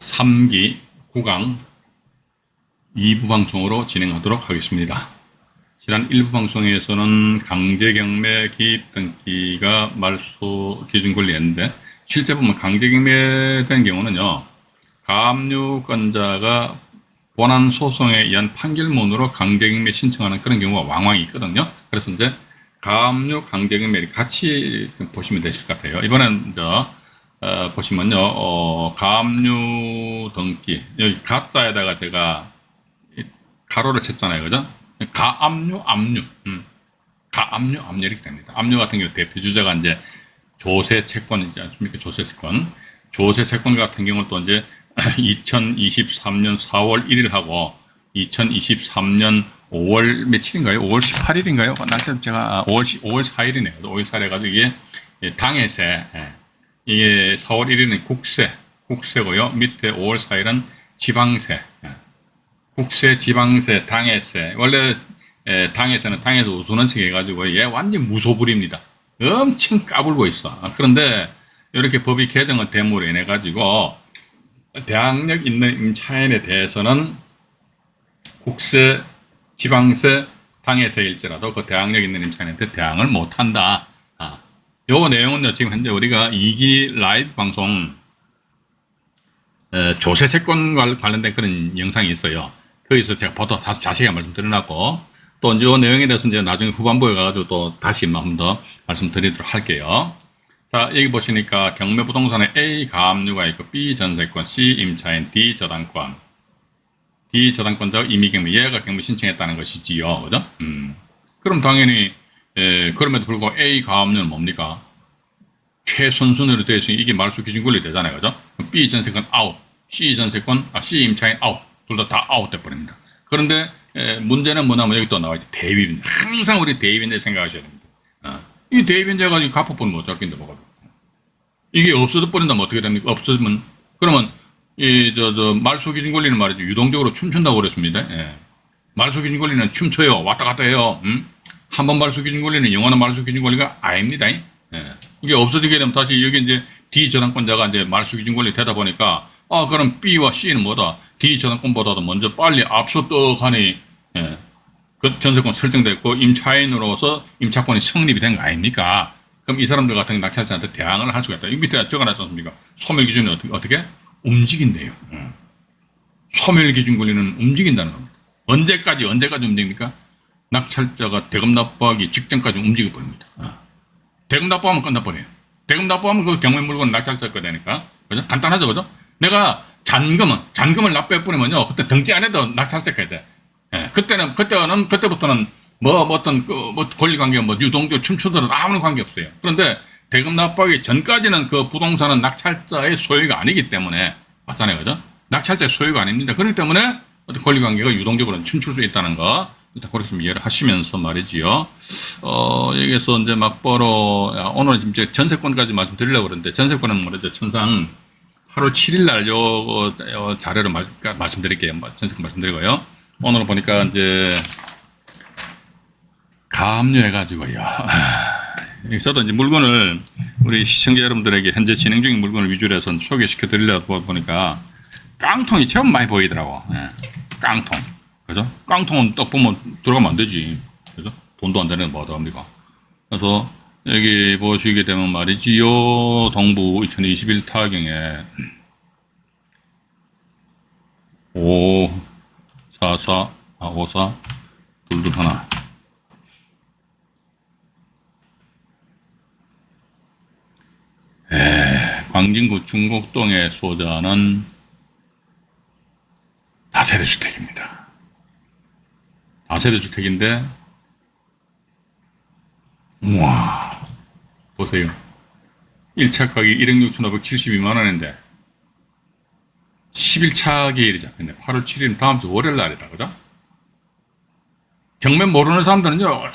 3기 9강 2부 방송으로 진행하도록 하겠습니다. 지난 1부 방송에서는 강제경매 기입등기가 말소 기준권리였는데, 실제 보면 강제경매된 경우는요, 가압류권자가 본안 소송에 의한 판결문으로 강제경매 신청하는 그런 경우가 왕왕 있거든요. 그래서 이제 가압류 강제경매를 같이 보시면 되실 것 같아요. 이번엔 보시면요, 가압류 등기, 여기 가짜에다가 제가 가로를 쳤잖아요. 그죠? 가압류, 압류, 가압류, 압류 이렇게 됩니다. 압류 같은 경우 대표 주자가 이제 조세 채권이지 않습니까? 조세 채권. 조세 채권 같은 경우는 또 이제 2023년 4월 1일하고 2023년 5월 며칠인가요? 5월 18일인가요? 날짜 제가 5월 4일이네요. 5월 4일 해가지고 이게 당해세. 이게 4월 1일은 국세고요. 밑에 5월 4일은 지방세. 국세, 지방세, 당해세. 원래 당해세는 당해서 우스는 척 해가지고 얘 완전 무소불입니다. 엄청 까불고 있어. 그런데 이렇게 법이 개정을 됨으로 인해 가지고 대항력 있는 임차인에 대해서는 국세, 지방세, 당해세일지라도 그 대항력 있는 임차인한테 대항을 못한다. 요 내용은요, 지금 현재 우리가 2기 라이브 방송 조세 채권과 관련된 그런 영상이 있어요. 거기서 제가 보다 자세히 말씀드려놨고, 또 이 내용에 대해서 이제 나중에 후반부에 가가지고 또 다시 한 번 더 말씀드리도록 할게요. 자, 여기 보시니까 경매부동산에 A 가압류가 있고, B 전세권, C 임차인, D 저당권. D 저당권자가 임의경매, 얘가 경매 신청했다는 것이지요. 그죠? 그럼 당연히, 그럼에도 불구하고 A 가압류는 뭡니까? 최선순위로 되어 있으니 이게 말소 기준 권리 되잖아요. 그죠? B 전세권 아웃, C C 임차인 아웃. 둘 다 아웃돼 버립니다. 그런데 문제는 뭐냐면 여기 또 나와있죠. 대위변제. 항상 우리 대위변제 생각하셔야 됩니다. 이 대위변제 가지고 갚아보면 못 잡긴데 뭐가. 이게 없어져 버린다면 어떻게 됩니까? 없어지면, 그러면 말소 기준 권리는 말이죠. 유동적으로 춤춘다고 그랬습니다. 말소 기준 권리는 춤춰요. 왔다 갔다 해요. 한 번 말소 기준 권리는 영원한 말소 기준 권리가 아닙니다. 이게 없어지게 되면 다시 여기 이제 D 저당권자가 이제 말소 기준 권리 되다 보니까, 그럼 B와 C는 뭐다? D 저당권보다도 먼저 빨리 앞서 떡하니, 그 전세권 설정됐고, 임차인으로서 임차권이 성립이 된 거 아닙니까? 그럼 이 사람들 같은 낙찰자한테 대항을 할 수가 있다. 이 밑에 적어놨지 않습니까? 소멸 기준이 어떻게? 움직인대요. 소멸 기준 권리는 움직인다는 겁니다. 언제까지 움직입니까? 낙찰자가 대금 납부하기 직전까지 움직여 버립니다. 대금 납부하면 끝나버려요. 대금 납부하면 그 경매 물건 낙찰자 거 되니까. 그죠? 간단하죠, 그죠? 내가 잔금을 납부해버리면요, 그때 등기 안 해도 낙찰자 해야 돼. 그때부터는 어떤 권리관계, 유동적, 춤추더라도 아무런 관계 없어요. 그런데 대금 납부하기 전까지는 그 부동산은 낙찰자의 소유가 아니기 때문에, 맞잖아요, 그죠? 낙찰자의 소유가 아닙니다. 그렇기 때문에 어떤 권리관계가 유동적으로 춤출 수 있다는 거, 일단 그렇게 좀 이해를 하시면서 말이지요. 여기서 이제 막바로, 오늘 지금 이제 전세권까지 말씀드리려고 그러는데, 전세권은 뭐죠? 천상 8월 7일 날 요 자료를 말씀드릴게요. 전세권 말씀드리고요. 오늘 보니까 이제 가압류해가지고요. 저도 이제 물건을 우리 시청자 여러분들에게 현재 진행 중인 물건을 위주로 해서 소개시켜 드리려고 보니까 깡통이 참 많이 보이더라고. 깡통. 그죠? 깡통은 딱 보면 들어가면 안 되지. 그죠? 돈도 안 되는 뭐 어떡합니까? 그래서 여기 보시게 되면 말이지요. 동부 2021 타경에 54 둘둘 하나. 광진구 중곡동에 소재하는 다세대 주택입니다. 다세대 주택인데, 우와, 보세요. 1차 가격이 1억 6,572만 원인데 11차 계일이 잡혔네. 8월 7일 다음 주 월요일 날이다. 그죠? 경매 모르는 사람들은요,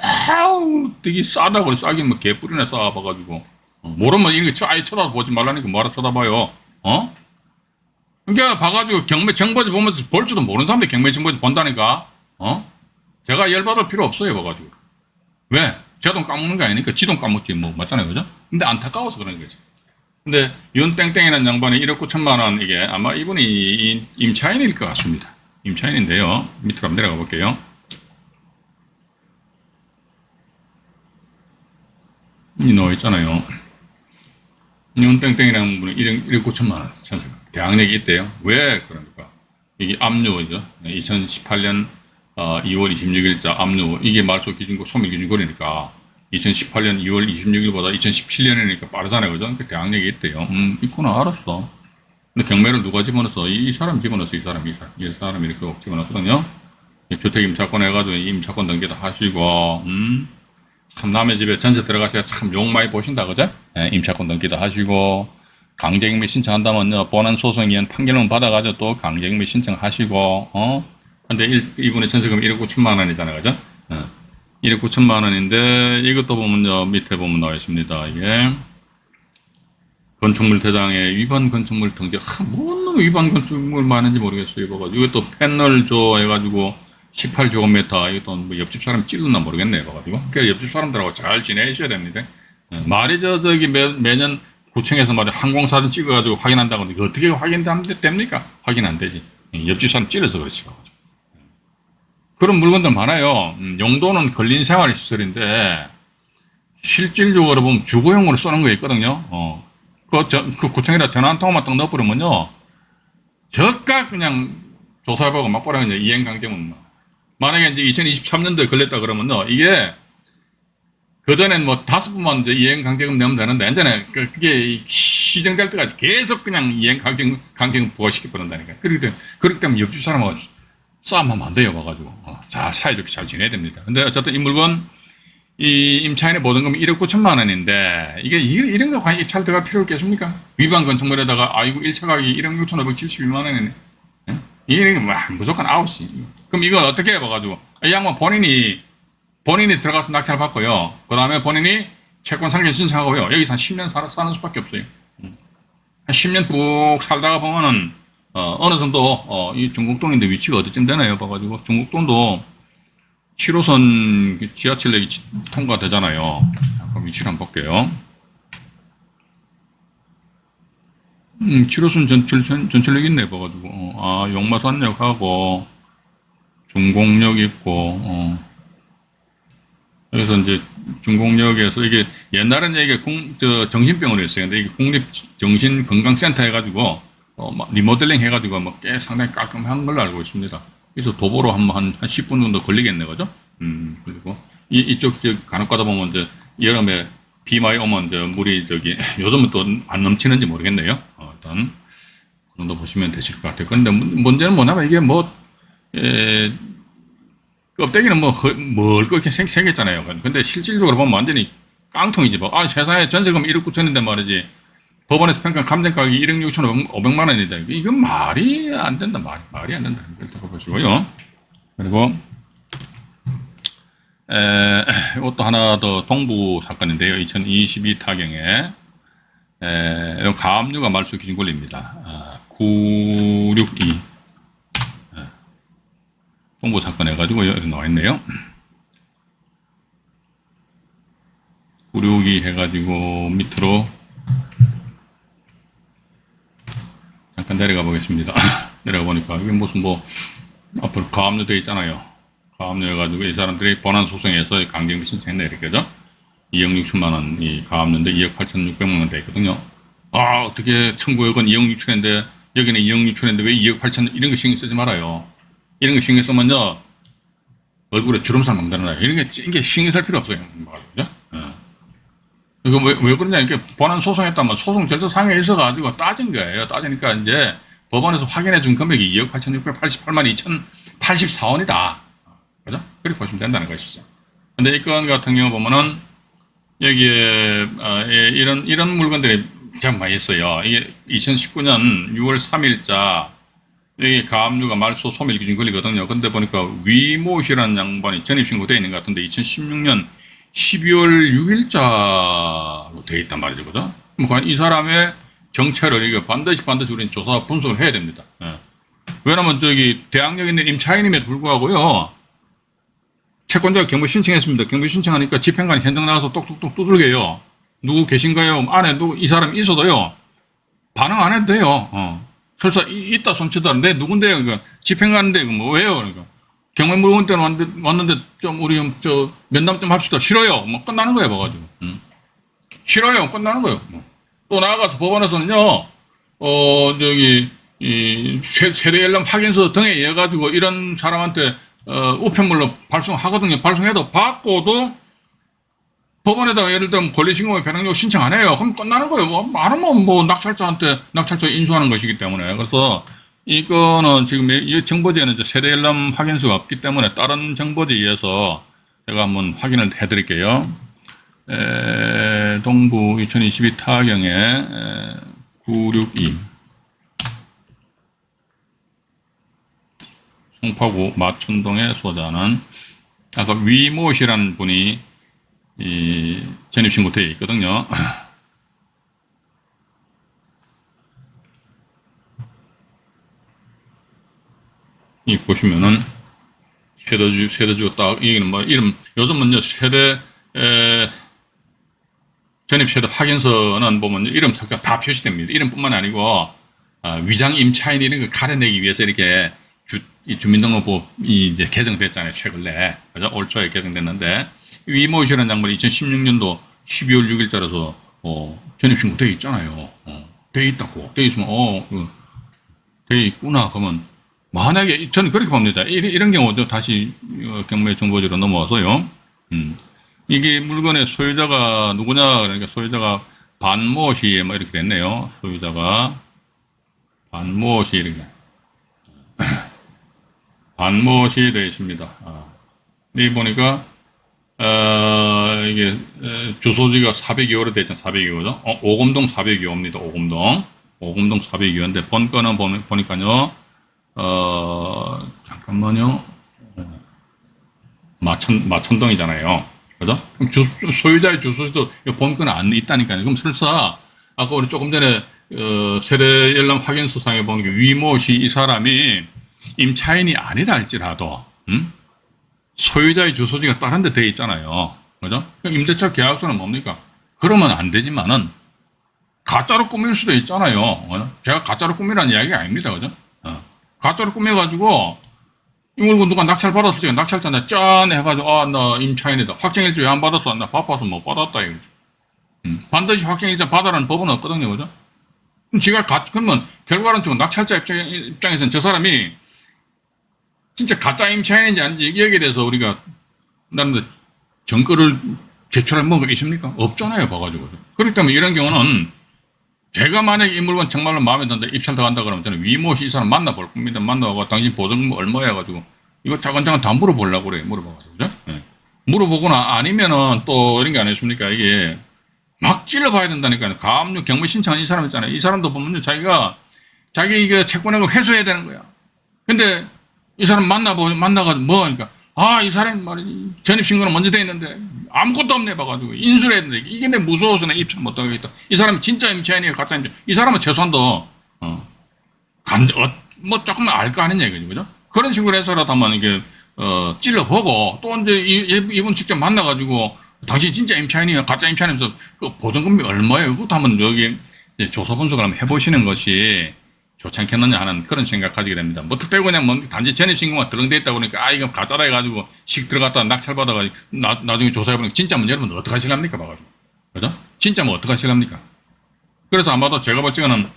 되게 싸다고, 싸긴 뭐 개뿔이나 싸봐가지고, 모르면 이런 거 아예 쳐다보지 말라니까 뭐하러 쳐다봐요. 그러니까 봐가지고 경매 정보지 보면서 볼 줄도 모르는 사람들 경매 정보지 본다니까. 제가 열받을 필요 없어요. 봐가지고. 왜? 제 돈 까먹는 거 아니니까 지 돈 까먹지 뭐, 맞잖아요. 그죠? 근데 안타까워서 그런 거지. 근데 윤땡땡이라는 양반이 1억 9천만 원, 이게 아마 이분이 임차인일 것 같습니다. 임차인인데요. 밑으로 한번 내려가 볼게요. 이 나와 있잖아요. 윤땡땡이라는 분이 1억 9천만 원 전세 대항력이 있대요. 왜 그러니까 이게 압류죠. 2018년 2월 26일자 압류, 이게 말소 기준고 소멸 기준거리니까 2018년 2월 26일보다 2017년이니까 빠르잖아요. 그죠? 그러니까 대항력이 있대요. 있구나, 알았어. 근데 경매를 누가 집어넣었어? 이 사람 집어넣었어. 이 사람이 이렇게 집어넣었거든요. 주택 임차권 해가지고 임차권 등기도 하시고, 참 남의 집에 전세 들어가셔야 참 욕 많이 보신다, 그죠? 예, 임차권 등기도 하시고, 강제경매 신청한다면요, 본안 소송위원 판결문 받아가지고 또 강제경매 신청하시고, 근데 이분의 전세금 1억 9천만 원이잖아요, 그죠? 1억 9천만 원인데, 이것도 보면요, 밑에 보면 나와 있습니다. 이게, 건축물 대장에 위반 건축물 등재, 뭔 놈의 위반 건축물 많은지 모르겠어요. 봐가지고, 이것도 패널조 해가지고, 18제곱미터, 이것도 뭐 옆집 사람 찔렀나 모르겠네요. 봐가지고. 그러니까 옆집 사람들하고 잘 지내셔야 됩니다. 말이 저기 매년 구청에서 말이 항공사진 찍어가지고 확인한다고 하는데, 어떻게 확인됩니까? 확인 안 되지. 옆집 사람 찔러서 그렇지. 그런 물건들 많아요. 용도는 근린생활시설인데 실질적으로 보면 주거용으로 쓰는 거 있거든요. 그 구청에다 전화 한 통만 딱 넣어버리면요, 저가 그냥 조사해보고 막보라 이제 이행강제문. 만약에 이제 2023년도에 걸렸다 그러면요, 이게 그전엔 뭐 5번만 이제 이행강제금 내면 되는데, 이제는 그게 시정될 때까지 계속 그냥 이행강제금 부과시켜 버린다니까. 그렇기 때문에 옆집 사람하고 싸움하면 안 돼요. 봐가지고 잘 사이좋게 잘 지내야 됩니다. 근데 어쨌든 이 물건, 이 임차인의 보증금이 1억 9천만 원인데, 이런 거 과연 입찰 들어갈 필요 있겠습니까? 위반 건축물에다가, 아이고, 1차 가격이 1억 6,572만 원이네. 예? 이게 무조건 아웃이. 그럼 이거 어떻게 해봐가지고, 이 양반 본인이 들어가서 낙찰 받고요. 그 다음에 본인이 채권 상계 신청하고요. 여기서 한 10년 사는 수밖에 없어요. 한 10년 쭉 살다가 보면은, 어느 정도, 이 중국동인데 위치가 어디쯤 되나요? 봐가지고, 중국동도 7호선 지하철역이 통과되잖아요. 잠깐 위치를 한번 볼게요. 7호선 전철역 있네, 봐가지고. 용마산역하고, 중공역 있고, 여기서 이제 중공역에서 이게 옛날에는 이게 정신병원이었어요. 근데 이게 국립정신건강센터 해가지고, 리모델링 해가지고 꽤 상당히 깔끔한 걸로 알고 있습니다. 그래서 도보로 한 10분 정도 걸리겠네, 그죠? 그리고 이쪽 간혹 가다 보면 이제 여름에 비 많이 오면 이제 물이 요즘은 또 안 넘치는지 모르겠네요. 일단 그 정도 보시면 되실 것 같아요. 근데 문제는 뭐냐면 이게 껍데기는 멀겋게 생겼잖아요. 근데 실질적으로 보면 완전히 깡통이지. 세상에 전세금 1억 9천인데 말이지. 법원에서 평가한 감정가격이 1억 6,500만 원이다. 이건 말이 안 된다. 말이 안 된다. 이걸 보시고요. 그리고 이것도 하나 더 동부 사건인데요. 2022 타경에 가압류가 말소 기준 권리입니다. 962 동부 사건 해가지고 여기 나와 있네요. 962 해가지고 밑으로 잠깐 내려가 보겠습니다. 내려가 보니까 이게 무슨 앞으로 가압류 되어 있잖아요. 가압류 해가지고 이 사람들이 본안 소송에서 강제징금 신청했네, 이렇게죠. 2억 6천만 원 이 가압류인데 2억 8,600만 원 돼 있거든요. 어떻게 1,900원 2억 6천인데 여기는 2억 6천인데 왜 2억 8천, 이런 거 신경 쓰지 말아요. 이런 거 신경 쓰면요, 얼굴에 주름살 막 드러나요. 이게 신경 쓸 필요 없어요. 그죠? 이거 왜 그러냐, 이렇게 본안 소송했다면 소송 절차상에 있어가지고 따진 거예요. 따지니까 이제 법원에서 확인해 준 금액이 2억 8,688만 2,084원이다. 그죠? 그렇게 보시면 된다는 것이죠. 근데 이 건 같은 경우 보면은 여기에 이런 물건들이 참 많이 있어요. 이게 2019년 6월 3일자 여기 가압류가 말소 소멸 기준 걸리거든요. 근데 보니까 위모시라는 양반이 전입신고되어 있는 것 같은데 2016년 12월 6일자로 되어 있단 말이죠. 그죠? 이 사람의 정체를 이거 반드시 우리는 조사 분석을 해야 됩니다. 왜냐면 대항력 있는 임차인임에도 불구하고요, 채권자가 경부 신청했습니다. 경부 신청하니까 집행관이 현장 나가서 똑똑똑 두들겨요. 누구 계신가요? 안에 누구 이 사람 있어도요. 반응 안 해도 돼요. 설사 있다 손치더라도 내 누군데요? 그러니까 집행 가는데 뭐 왜요? 그러니까 경매 물건 때는 왔는데 좀 우리 저 면담 좀 합시다. 싫어요. 뭐 끝나는 거예요, 봐가지고. 싫어요. 끝나는 거예요. 뭐. 또 나아가서 법원에서는요. 저기 이 세대 연령 확인서 등에 의해 가지고 이런 사람한테 우편물로 발송하거든요. 발송해도 받고도 법원에다가 예를 들면 권리신고에 배당요구 신청 안 해요. 그럼 끝나는 거예요. 뭐 많으면 뭐 낙찰자한테 낙찰자 인수하는 것이기 때문에. 그래서 이거는 지금 이 정보지에는 세대 열람 확인서가 없기 때문에 다른 정보지에 의해서 제가 한번 확인을 해드릴게요. 동부 2022 타경에 962 송파구 마천동에 소재하는 아까 위모 씨라는 분이 이 전입신고되어 있거든요. 이 보시면은 세대주 딱 이게는 뭐 이름 요즘은요 세대 전입 세대 확인서는 보면 이름 석자 다 표시됩니다. 이름뿐만 아니고 위장 임차인 이런 걸 가려내기 위해서 이렇게 주민등록법이 이제 개정됐잖아요. 최근에 그죠? 올 초에 개정됐는데 위모 씨라는 장면이 2016년도 12월 6일자라서 전입신고 돼 있잖아요. 돼 있다고 돼 있으면 돼 있구나 그러면 만약에 저는 그렇게 봅니다. 이런 경우도 다시 경매 정보지로 넘어와서요. 이게 물건의 소유자가 누구냐 그러니까 소유자가 반모 씨 뭐 이렇게 됐네요. 소유자가 반모 씨 이렇게 반모 씨 되어 있습니다. 여기 보니까 이게 주소지가 402호로 되어 있잖아요. 402호죠. 오금동 402호입니다. 오금동 402호인데 본건은 보니까요. 잠깐만요. 마천동이잖아요. 그죠? 그럼 소유자의 주소지도 본건은 안 있다니까요. 그럼 설사 아까 우리 조금 전에 세대 열람 확인서상에 보니까 위모 씨 이 사람이 임차인이 아니다 할지라도 소유자의 주소지가 다른 데 되어 있잖아요. 그죠? 임대차 계약서는 뭡니까? 그러면 안 되지만은 가짜로 꾸밀 수도 있잖아요. 그죠? 제가 가짜로 꾸미라는 이야기가 아닙니다. 그죠? 가짜로 꾸며가지고 이 물건 누가 낙찰 받았을 때 낙찰자한테 짠 해가지고 나 임차인이다. 확정일자 왜 안 받았어? 나 바빠서 못 받았다. 이거죠. 반드시 확정일자 받아라는 법은 없거든요. 그죠? 그럼 그러면 결과론적으로 낙찰자 입장에서는 저 사람이 진짜 가짜 임차인인지 아닌지 여기에 대해서 우리가 나름대로 증거를 제출할 뭐가 있습니까? 없잖아요. 봐가지고. 그렇기 때문에 이런 경우는 제가 만약에 이 물건 정말로 마음에 든다 입찰 들어간다 그러면 저는 위모시 이 사람 만나볼 겁니다. 만나고 당신 보증금 얼마야 해가지고 이거 차근차근 다 물어보려고 그래요. 물어봐가지고. 그죠? 네. 물어보거나 아니면은 또 이런 게 아니겠습니까? 이게 막 찔러봐야 된다니까요. 가압류 경매 신청한 이 사람 있잖아요. 이 사람도 보면요. 자기 이게 채권액을 회수해야 되는 거야. 근데 이 사람 만나가지고 뭐, 그러니까, 이 사람이 말이지. 전입신고는 먼저 돼 있는데, 아무것도 없네, 봐가지고. 인수를 했는데, 이게 내 무서워서 내 입찰 못 하겠다. 이 사람이 진짜 임차인이에요, 가짜 임차인. 이 사람은 최소한도, 뭐, 조금 알 거 아니냐, 이거죠, 그죠? 그런 식으로 해서라도 한번 이게, 찔러보고, 또 이제 이분 직접 만나가지고, 당신 진짜 임차인이에요, 가짜 임차인이면서, 그 보증금이 얼마예요? 그것도 한번 여기, 조사 분석을 한번 해보시는 것이, 좋지 않겠느냐 하는 그런 생각 가지게 됩니다. 뭐 특별히 그냥 뭐 단지 전입신고가 들어돼 있다 보니까 이거 가짜다 해가지고 식 들어갔다 낙찰 받아가지고 나중에 조사해보니까 진짜면 여러분 어떡하실랍니까 봐가지고 그죠? 진짜면 어떡하실랍니까? 그래서 아마도 제가 볼 적에는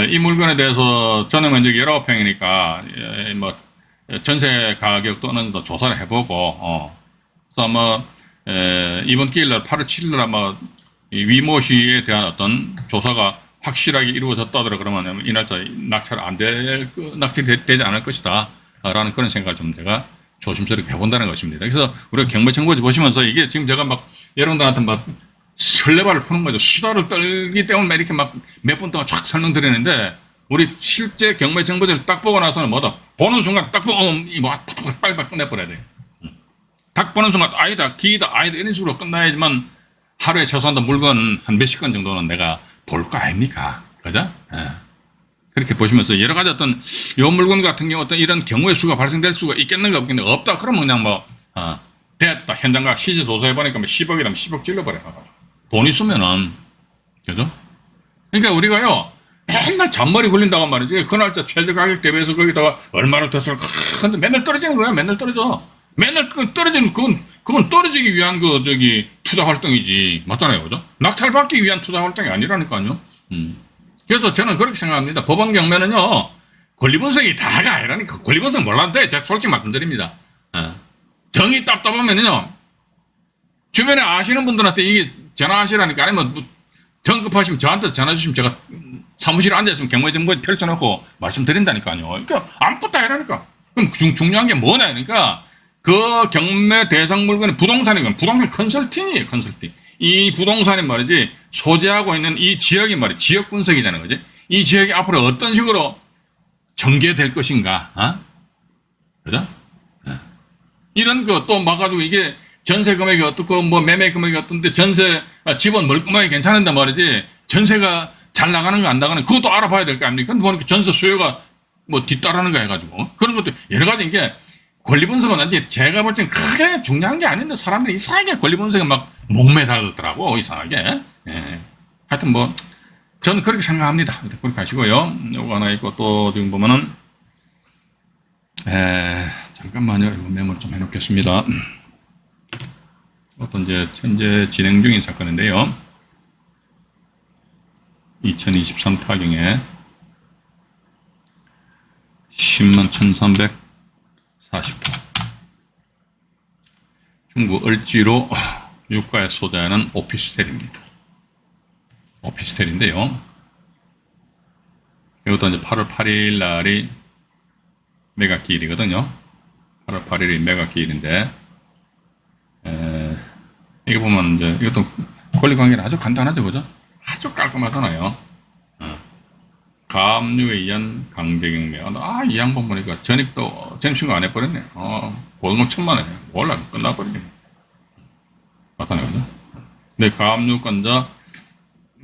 이 물건에 대해서 전용 면적이 19평이니까 뭐 전세 가격도 어느 정도 조사를 해보고 그래서 아마 이번 기일날 8월 7일날 아마 이 위모 씨에 대한 어떤 조사가 확실하게 이루어졌다더라 그러면 이 날짜 낙찰이 되지 않을 것이다 라는 그런 생각을 좀 제가 조심스럽게 해본다는 것입니다. 그래서 우리가 경매청구지 보시면서 이게 지금 제가 막 여러분들한테 막 설레발을 푸는 거죠. 수다를 떨기 때문에 이렇게 막 몇 분 동안 쫙 설명드리는데 우리 실제 경매청구지를 딱 보고 나서는 뭐다 보는 순간 딱 보고 빨리빨리 끝내버려야 돼요. 딱 보는 순간 아니다 이런 식으로 끝나야지만 하루에 최소한 물건 한 몇십 건 정도는 내가 볼 거 아닙니까? 그죠? 그렇게 보시면서 여러 가지 어떤 요 물건 같은 경우 어떤 이런 경우의 수가 발생될 수가 있겠는가 없겠는가 없다. 그러면 그냥 됐다. 현장가 시세 조사해보니까 10억이라면 10억 찔러버려. 돈 있으면은, 그죠? 그러니까 우리가요, 맨날 잔머리 굴린다고 말이지. 그 날짜 최저 가격 대비해서 거기다가 얼마를 더 쓸까. 근데 맨날 떨어지는 거야. 맨날 떨어져. 맨날 그 떨어지는, 그건 떨어지기 위한 투자 활동이지. 맞잖아요. 그죠? 낙찰받기 위한 투자 활동이 아니라니까요. 그래서 저는 그렇게 생각합니다. 법원 경매는요, 권리 분석이 다가 아니라니까. 권리 분석 몰라도 돼. 제가 솔직히 말씀드립니다. 정이 답답하면요, 주변에 아시는 분들한테 이게 전화하시라니까. 아니면 뭐 정급하시면 저한테 전화 주시면 제가 사무실에 앉아있으면 경매정보에 펼쳐놓고 말씀드린다니까요. 그러니까 아무것도 해라니까. 그럼 중요한 게 뭐냐, 그러니까 그 경매 대상 물건이 부동산이면 부동산 컨설팅이에요, 컨설팅. 이 부동산이 말이지, 소재하고 있는 이 지역이 말이지, 지역 분석이잖아요, 그지? 이 지역이 앞으로 어떤 식으로 전개될 것인가, 그죠? 이런 거 또 막아가지고 이게 전세 금액이 어떻고, 뭐 매매 금액이 어떤데, 전세, 집은 멀끔하게 괜찮은데 말이지, 전세가 잘 나가는 거 안 나가는 거, 그것도 알아봐야 될 거 아닙니까? 보니까 전세 수요가 뭐 뒤따르는 거 해가지고. 그런 것도 여러 가지 이게 권리 분석은 이제 제가 볼 때는 크게 중요한 게 아닌데 사람들이 이상하게 권리 분석에 막 목매달더라고, 이상하게. 예. 하여튼 뭐, 저는 그렇게 생각합니다. 그렇게 하시고요. 요거 하나 있고 또 지금 보면은, 잠깐만요. 이거 메모를 좀 해놓겠습니다. 어떤 이제 현재 진행 중인 사건인데요. 2023 타경에 10만 1340호 중구 을지로 유가에 소재하는 오피스텔입니다. 오피스텔인데요. 이것도 이제 8월 8일 날이 매각기일이거든요. 8월 8일이 매각기일인데, 이게 보면 이제 이것도 권리관계는 아주 간단하죠, 그죠? 아주 깔끔하잖아요. 가압류에 의한 강제경매. 이 양반 보니까 전입신고 안 해버렸네. 보증금 1,000만 원이에요. 몰라, 끝나버리네. 맞잖아요, 그죠? 근데 가압류권자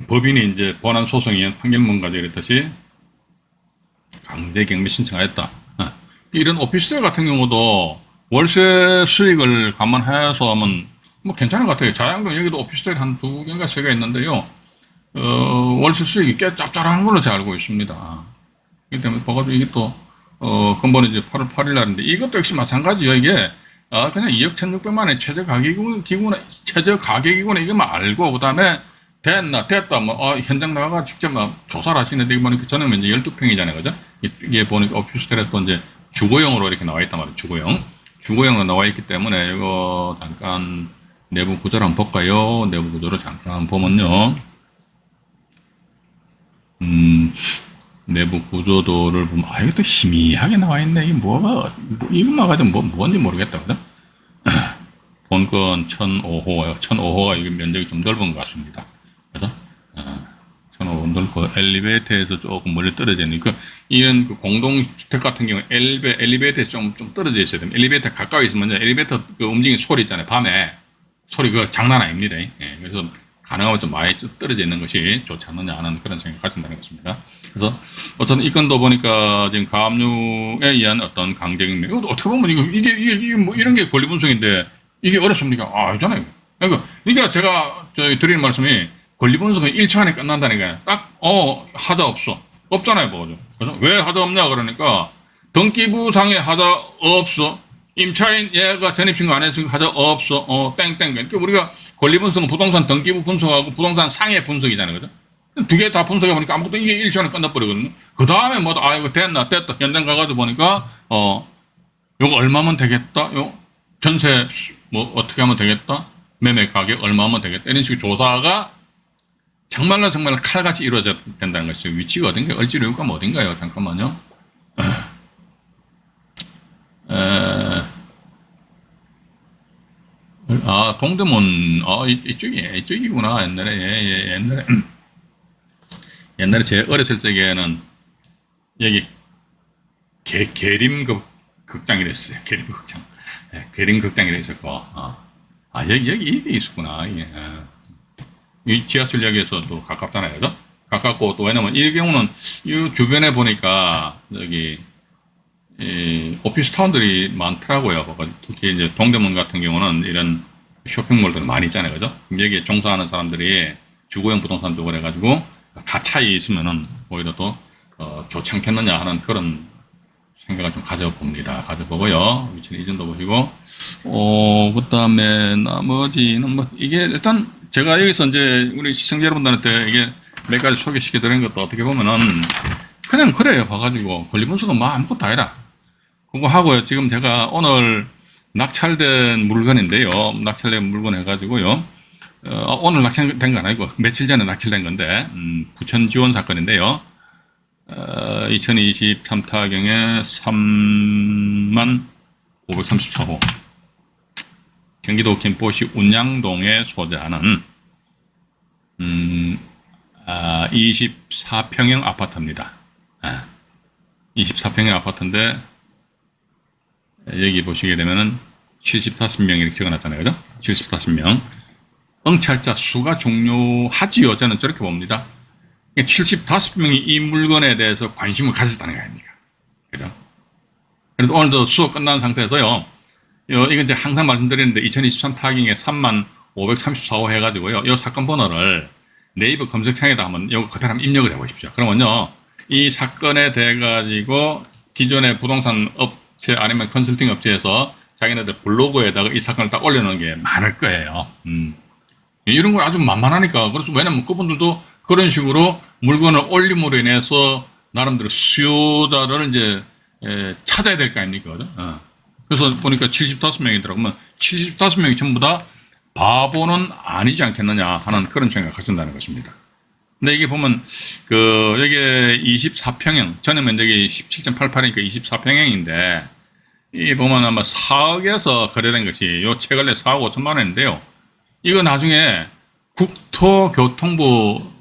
법인이 이제 본안 소송에 의한 판결문까지 이랬듯이 강제경매 신청하였다. 이런 오피스텔 같은 경우도 월세 수익을 감안해서 하면 뭐 괜찮은 것 같아요. 자양동 여기도 오피스텔 한 2개인가 3개 있는데요. 월세 수익이 꽤 짭짤한 걸로 제가 알고 있습니다. 그렇기 때문에 봐가지고 이게 또, 근본에 이제 8월 8일 날인데 이것도 역시 마찬가지예요. 이게, 그냥 2억 1,600만 원의 최저 가격이구나, 이것만 알고, 그 다음에 됐다, 뭐, 현장 나가가 직접 막 조사를 하시는데, 이거 보니까 저는 이제 12평이잖아요. 그죠? 이게 보니까 오피스텔에서 또 이제 주거용으로 이렇게 나와 있단 말이에요. 주거용으로 나와 있기 때문에, 이거 잠깐 내부 구조를 한번 볼까요? 내부 구조를 잠깐 보면요. 내부 구조도를 보면, 이것도 희미하게 나와 있네. 이게 이것만 가지고 뭔지 모르겠다. 그죠? 본건 1,005호예요. 1,005호가 이게 면적이 좀 넓은 것 같습니다. 그죠? 1,005호 넓고, 엘리베이터에서 조금 멀리 떨어져 있는, 이런 공동주택 같은 경우에 엘리베이터에서 좀 떨어져 있어야 됩니다. 엘리베이터 가까이 있으면, 엘리베이터 움직이는 소리 있잖아요. 밤에. 소리 장난 아닙니다. 그래서 가능하면 좀 많이 떨어져 있는 것이 좋지 않느냐 하는 그런 생각을 가진다는 것입니다. 그래서 어쨌든 이 건도 보니까 지금 가압류에 의한 어떤 강제경매, 이거 어떻게 보면 이게 뭐 이런 게 권리분석인데 이게 어렵습니까? 아니잖아요. 그러니까 제가 드리는 말씀이 권리분석은 1차 안에 끝난다니까요. 딱 하자 없잖아요, 뭐죠? 그래서 왜 하자 없냐 그러니까 등기부상에 하자 없어. 임차인 얘가 전입신고 안 했으니까 하자 없어. 땡땡. 그러니까 우리가 권리분석은 부동산 등기부 분석하고 부동산 상해 분석이잖아요. 그죠? 두 개 다 분석해보니까 아무것도 이게 1차원에 끝나버리거든요. 그 다음에 이거 됐다. 현장 가가지고 보니까, 요거 얼마면 되겠다? 전세, 어떻게 하면 되겠다? 매매 가격 얼마면 되겠다? 이런 식의 조사가 정말 칼같이 이루어져야 된다는 것이죠. 위치가 어딘가요? 을지로 유가 어딘가요? 잠깐만요. 동대문, 이쪽이구나. 옛날에 제 어렸을 적에는 여기 계림극장이랬어요. 계림극장이라 있었고, 여기 이게 있었구나. 이 지하철역에서도 가깝잖아요. 그죠? 가깝고, 또 왜냐면 이 경우는 이 주변에 보니까 여기 오피스 타운들이 많더라고요. 특히 이제 동대문 같은 경우는 이런 쇼핑몰들은 많이 있잖아요. 그죠? 그럼 여기에 종사하는 사람들이 주거용 부동산 쪽을 해가지고 가차에 있으면은 오히려 더 좋지 않겠느냐 하는 그런 생각을 좀 가져봅니다. 가져보고요. 위치는 이 정도 보시고, 그 다음에 나머지는 뭐, 이게 일단 제가 여기서 이제 우리 시청자 여러분들한테 이게 몇 가지 소개시켜 드리는 것도 어떻게 보면은 그냥 그래요. 봐가지고 권리분석은 뭐 아무것도 아니라 그거 하고요. 지금 제가 오늘 낙찰된 물건인데요. 낙찰된 물건 해가지고요. 오늘 낙찰된 건 아니고 며칠 전에 낙찰된 건데 부천 지원 사건인데요. 2023 타경에 3만 534호 경기도 김포시 운양동에 소재하는 24평형 아파트입니다. 24평형 아파트인데 여기 보시게 되면은 75명 이렇게 적어놨잖아요. 그죠? 75명. 응찰자 수가 중요하지요. 저는 저렇게 봅니다. 75명이 이 물건에 대해서 관심을 가졌다는 거 아닙니까? 그죠? 그래서 오늘도 수업 끝난 상태에서요. 이건 이제 항상 말씀드리는데 2023 타깅에 3만 534호 해가지고요. 이 사건 번호를 네이버 검색창에다 한번 이거 그대로 한번 입력을 해보십시오. 그러면요. 이 사건에 대해 가지고 기존의 부동산 업체 아니면 컨설팅 업체에서 자기네들 블로그에다가 이 사건을 딱 올려놓은 게 많을 거예요. 이런 걸 아주 만만하니까. 그래서 왜냐면 그분들도 그런 식으로 물건을 올림으로 인해서 나름대로 수요자를 이제 찾아야 될 거 아닙니까? 그래서 보니까 75명이더라고요. 그러면 75명이 전부 다 바보는 아니지 않겠느냐 하는 그런 생각을 가진다는 것입니다. 근데 이게 보면 여기에 24평형 전용 면적이 17.88이니까 24평형인데 이 보면 아마 4억에서 거래된 것이 요 최근에 4억 5천만 원인데요. 이거 나중에 국토교통부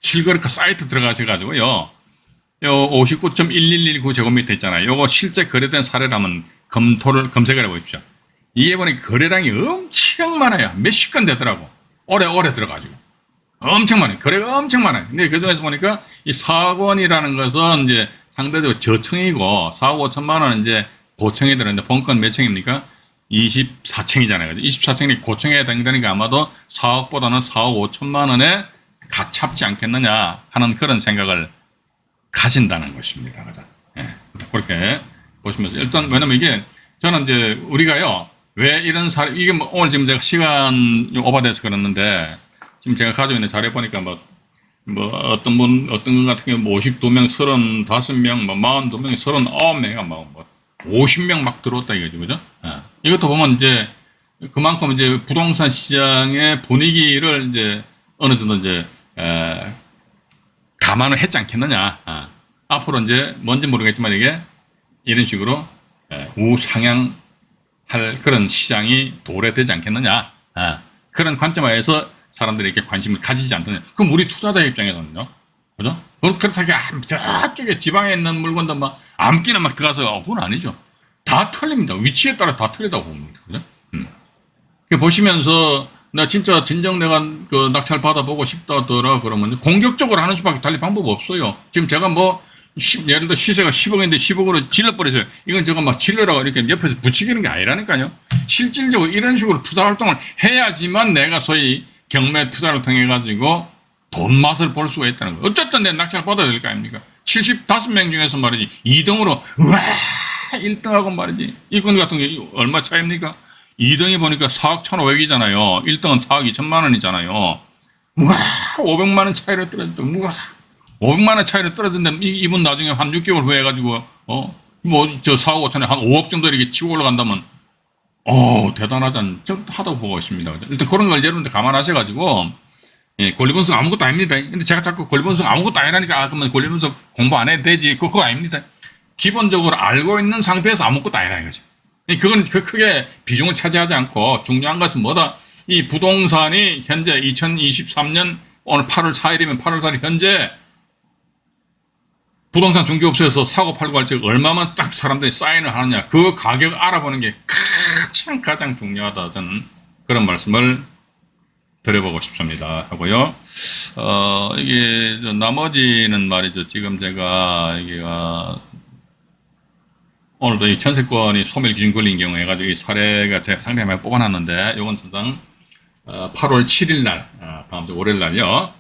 실거래가 사이트 들어가셔가지고요. 요 59.1119 제곱미터 있잖아요. 요거 실제 거래된 사례라면 검색을 해보십시오. 이게 보니까 거래량이 엄청 많아요. 몇십 건 되더라고. 오래 들어가지고. 엄청 많아요. 거래가 엄청 많아요. 근데 그 중에서 보니까 이 4억 원이라는 것은 이제 상대적으로 저층이고 4억 5천만 원은 이제 고층이 들었는데 본건 몇 층입니까? 24층이잖아요. 24층이 고층에 해당되니까 아마도 4억보다는 4억 5천만 원에 가깝지 않겠느냐 하는 그런 생각을 가진다는 것입니다. 그죠? 예. 그렇게 보시면서 일단 왜냐면 이게 저는 이제 우리가요 왜 이런 사례 이게 뭐 오늘 지금 제가 시간 오버돼서 그랬는데 지금 제가 가지고 있는 자료 보니까 뭐 어떤 분 같은 경우 52명, 35명, 42명, 39명이 뭐 50명 막 들어왔다 이거죠, 그죠? 예. 이것도 보면 이제 그만큼 이제 부동산 시장의 분위기를 이제 어느 정도 이제 감안을 했지 않겠느냐. 앞으로 이제 뭔지 모르겠지만 이게 이런 식으로 우상향할 그런 시장이 도래되지 않겠느냐. 그런 관점에서 사람들이 이렇게 관심을 가지지 않느냐. 그럼 우리 투자자 입장에서는요. 그죠? 그렇다고 저쪽에 지방에 있는 물건도 막 아무끼나 막 들어가서 그건 아니죠. 다 틀립니다. 위치에 따라 다 틀리다고 봅니다. 그죠? 보시면서 나 진짜 진정 내가 그 낙찰 받아보고 싶다더라 그러면 공격적으로 하는 수밖에 달리 방법 없어요. 지금 제가 뭐 예를 들어 시세가 10억인데 10억으로 질러버리세요. 이건 제가 막 질러라고 이렇게 옆에서 붙이기는 게 아니라니까요. 실질적으로 이런 식으로 투자 활동을 해야지만 내가 소위 경매 투자를 통해 가지고 돈 맛을 볼 수가 있다는 거예요. 어쨌든 내 낙찰 받아야 될 거 아닙니까? 75명 중에서 말이지 2등으로 우와 1등하고 말이지 이건 같은 게 얼마 차이입니까? 2등이 보니까 4억 1,500이잖아요. 1등은 4억 2천만 원이잖아요. 우와 500만 원 차이로 떨어졌다. 우와 500만 원 차이로 떨어졌는데 이분 나중에 한 6개월 후에 해가지고 뭐 저 4억 5천에 한 5억 정도 이렇게 치고 올라간다면 대단하다는 하다고 보고 있습니다. 일단 그런 걸 여러분들 감안하셔가지고 권리분석 아무것도 아닙니다. 근데 제가 자꾸 권리분석 아무것도 아니라니까 그러면 권리분석 공부 안 해도 되지. 그거 아닙니다. 기본적으로 알고 있는 상태에서 아무것도 아니라는 거죠. 그건 크게 비중을 차지하지 않고 중요한 것은 뭐다? 이 부동산이 현재 2023년 오늘 8월 4일이면 8월 4일 현재 부동산 중개업소에서 사고 팔고 할 때 얼마만 딱 사람들이 사인을 하느냐 그 가격을 알아보는 게 가장 중요하다 저는 그런 말씀을 드려보고 싶습니다 하고요. 이게 나머지는 말이죠. 지금 제가 여기가 오늘도 이 전세권이 소멸 기준 걸린 경우 해가지고 이 사례가 제가 상당히 많이 뽑아놨는데 이건 항상 8월 7일 날, 다음 주 월요일 날요.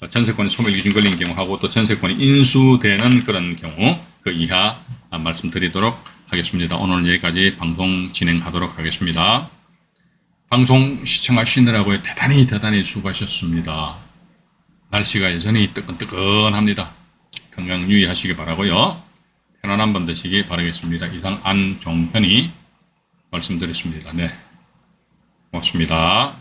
전세권이 소멸 기준 걸린 경우하고 또 전세권이 인수되는 그런 경우 그 이하 말씀드리도록 하겠습니다. 오늘 여기까지 방송 진행하도록 하겠습니다. 방송 시청하시느라고 대단히 수고하셨습니다. 날씨가 여전히 뜨끈뜨끈합니다. 건강 유의하시기 바라고요. 편안한 밤 되시기 바라겠습니다. 이상 안종현이 말씀드렸습니다. 네, 고맙습니다.